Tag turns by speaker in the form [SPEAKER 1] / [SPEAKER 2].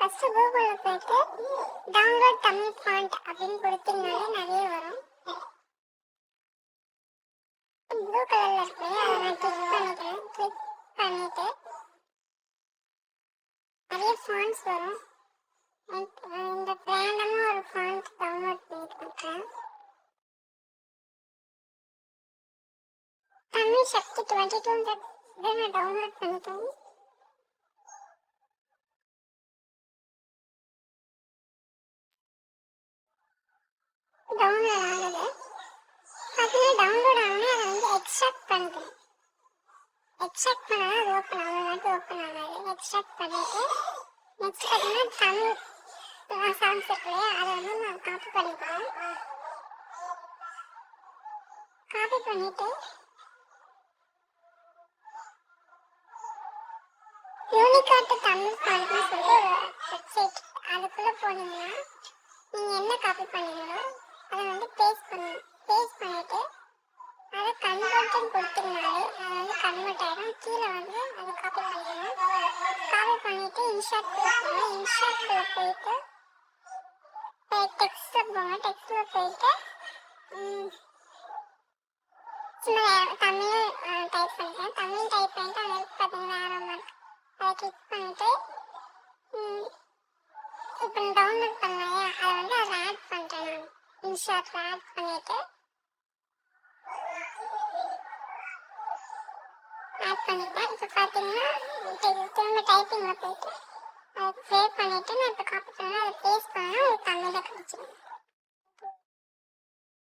[SPEAKER 1] First கூகுளில் போயிட்டு download Tamil font அப்படின்னு கொடுத்தீங்கனாலே நிறைய வரும். ப்ளூ கலரில் இருக்கு, அதை நான் கிளிக் பண்ணிக்கிறேன். கிளிக் பண்ணிவிட்டு நிறைய ஃபாண்ட்ஸ் வரும். இந்த ரேண்டமாக ஒரு ஃபாண்ட் டவுன்லோட் பண்ணிட்டு இருக்கேன். தமிழ் சக்தி 22 நான் டவுன்லோட் பண்ணிட்டேன். டவுன்லோட் ஆகுது. பார்த்தீங்கன்னா டவுன்லோட் ஆகுனா அதை வந்து எக்ஸ்ட்ராக்ட் பண்ணுறேன். எக்ஸ்ட்ராக்ட் பண்ணால் அது ஓப்பன் ஆகும், இல்லாட்டி ஓப்பன் ஆகாது. எக்ஸ்ட்ராக்ட் பண்ணிவிட்டு நெக்ஸ்ட் பார்த்தீங்கன்னா தமிழ் சாங்ஸ் இருக்கு இல்லையா, அதை வந்து நான் காப்பி பண்ணிக்கிறேன். காப்பி பண்ணிவிட்டு யூனிகார்ட் தமிழ் ஃபாண்ட்னு சொல்லிட்டு ஒரு வெப்சைட், அதுக்குள்ளே போனீங்கன்னா நீங்கள் என்ன காப்பி பண்ணீங்களோ அதை வந்து பேஸ்ட் பண்ணிவிட்டு அதை கன்வெர்ட்னு கொடுத்தீங்கனாலே அதை வந்து கன்வெர்ட் ஆகிடும். கீழே வந்து அதை காப்பி பண்ணிக்கணும். காப்பி பண்ணிவிட்டு இன்ஷார்ட்குள்ளே போகணும். இன்ஷார்ட்குள்ளே போயிட்டு டெக்ஸ்ட்டில் போங்க. டெக்ஸ்ட்டில் போயிட்டு சும்மா தமிழ் டைப் பண்ணிக்கிறேன். தமிழ் டைப் பண்ணிவிட்டு அந்த பார்த்தீங்கன்னா ஆரோ மார்க் அதை கிளிக் பண்ணிவிட்டு இப்போ டவுன்லோட் பண்ணலையா அதை வந்து அதை ஆட் பண்ணுறேன். நான் இன்ஷார்ட்டில் ஆட் பண்ணிவிட்டு ஆட் பண்ணிட்டேன். இப்போ பார்த்தீங்கன்னா திரும்ப டைப்பிங்கில் போயிட்டு அதை சேவ் பண்ணிவிட்டு நான் இப்போ காப்பி பண்ணேன், அதை பேஸ்ட் பண்ணால் அது தமிழில் கிடச்சிடும்.